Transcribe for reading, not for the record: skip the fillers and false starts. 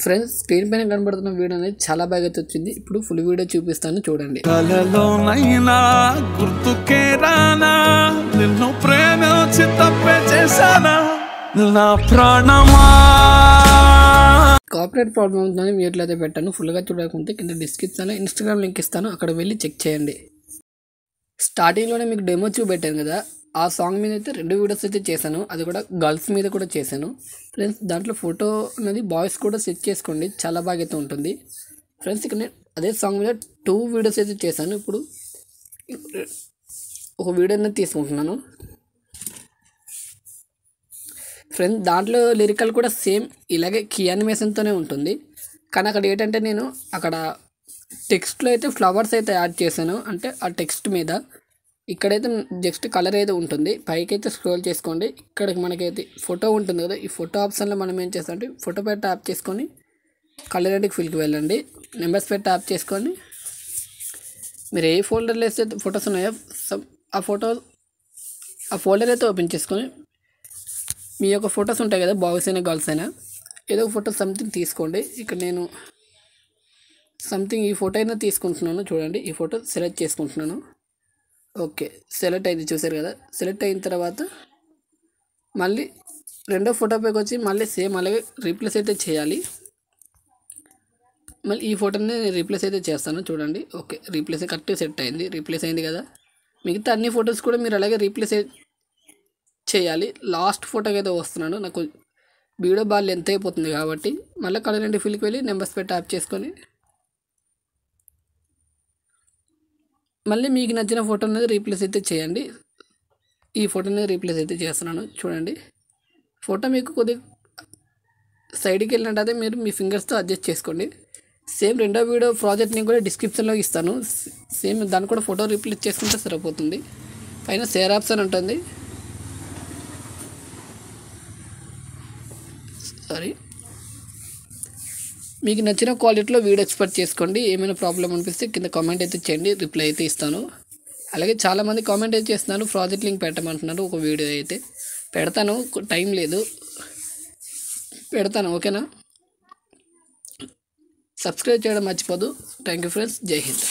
Friends screen పైన కనబడుతున్న video అనేది చాలా బాగా వచ్చింది. ఇప్పుడు ఫుల్ వీడియో చూపిస్తాను చూడండి. కాపీరైట్ ప్రాబ్లం ఉందని మ్యూట్లో అయితే పెట్టాను. ఫుల్గా చూడకుంటే కింద డిస్క్రిప్షన్లో ఇన్స్టాగ్రామ్ లింక్ ఇస్తాను, అక్కడ వెళ్ళి చెక్ చేయండి. స్టార్టింగ్లోనే మీకు డెమో చూపెట్టాను కదా, ఆ సాంగ్ మీద అయితే 2 వీడియోస్ అయితే చేశాను. అది కూడా గర్ల్స్ మీద కూడా చేశాను ఫ్రెండ్స్. దాంట్లో ఫోటో అనేది బాయ్స్ కూడా సెట్ చేసుకోండి, చాలా బాగా అయితే ఉంటుంది ఫ్రెండ్స్. ఇక్కడ నేను అదే సాంగ్ మీద 2 వీడియోస్ అయితే చేశాను. ఇప్పుడు ఒక వీడియో అనేది తీసుకుంటున్నాను ఫ్రెండ్స్. దాంట్లో లిరికల్ కూడా సేమ్ ఇలాగే కీ యానిమేషన్తోనే ఉంటుంది, కానీ అక్కడ ఏంటంటే నేను అక్కడ టెక్స్ట్లో అయితే ఫ్లవర్స్ అయితే యాడ్ చేశాను. అంటే ఆ టెక్స్ట్ మీద ఇక్కడైతే జస్ట్ కలర్ అయితే ఉంటుంది. పైకి అయితే స్క్రోల్ చేసుకోండి, ఇక్కడ మనకైతే ఫోటో ఉంటుంది కదా, ఈ ఫోటో ఆప్షన్లో మనం ఏం చేస్తామంటే ఫోటో పై ట్యాప్ చేసుకొని కలర్ అండ్ ఫిల్కి వెళ్ళండి. నెంబర్స్ పై ట్యాప్ చేసుకొని మీరు ఏ ఫోల్డర్లో వేస్తే ఫొటోస్ ఉన్నాయో ఆ ఫోల్డర్ అయితే ఓపెన్ చేసుకొని మీ యొక్క ఫొటోస్ ఉంటాయి కదా, బాయ్స్ అయినా గర్ల్స్ అయినా ఏదో ఒక ఫోటో సంథింగ్ తీసుకోండి. ఇక్కడ నేను సంథింగ్ ఈ ఫోటో అయినా తీసుకుంటున్నాను చూడండి. ఈ ఫోటో సెలెక్ట్ చేసుకుంటున్నాను. ఓకే, సెలెక్ట్ అయింది చూసారు కదా. సెలెక్ట్ అయిన తర్వాత మళ్ళీ రెండో ఫోటో పైకి వచ్చి మళ్ళీ సేమ్ అలాగే రీప్లేస్ అయితే చేయాలి. మళ్ళీ ఈ ఫోటోని నేను రీప్లేస్ అయితే చేస్తాను చూడండి. ఓకే, రీప్లేస్ కరెక్ట్గా సెట్ అయింది, రీప్లేస్ అయింది కదా. మిగతా అన్ని ఫొటోస్ కూడా మీరు అలాగే రీప్లేస్ చేయాలి. లాస్ట్ ఫోటోకి అయితే వస్తున్నాను, నాకు వీడియో బాగా లెంత్ అయిపోతుంది కాబట్టి మళ్ళీ కలర్ అండ్ ఫిల్కి వెళ్ళి నెంబర్స్ పై ట్యాప్ చేసుకొని మళ్ళీ మీకు నచ్చిన ఫోటో అనేది రీప్లేస్ అయితే చేయండి. ఈ ఫోటోని రీప్లేస్ అయితే చేస్తున్నాను చూడండి. ఫోటో మీకు కొద్దిగా సైడ్కి వెళ్ళినట్టయితే మీరు మీ ఫింగర్స్తో అడ్జస్ట్ చేసుకోండి. సేమ్ రెండో వీడియో ప్రాజెక్ట్ని కూడా డిస్క్రిప్షన్లో ఇస్తాను. సేమ్ దాన్ని కూడా ఫోటో రీప్లేస్ చేసుకుంటే సరిపోతుంది. పైన షేర్ ఆప్షన్ ఉంటుంది, సారీ, మీకు నచ్చిన క్వాలిటీలో వీడియో ఎక్స్పోర్ట్ చేసుకోండి. ఏమైనా ప్రాబ్లం అనిపిస్తే కింద కామెంట్ అయితే చేయండి, రిప్లై అయితే ఇస్తాను. అలాగే చాలామంది కామెంట్ అయితే చేస్తున్నారు, ప్రాజెక్ట్ లింక్ పెట్టమంటున్నారు. ఒక వీడియో అయితే పెడతాను, టైం లేదు, పెడతాను ఓకేనా. సబ్స్క్రైబ్ చేయడం మర్చిపోదు. థ్యాంక్ యూ ఫ్రెండ్స్, జై హింద్.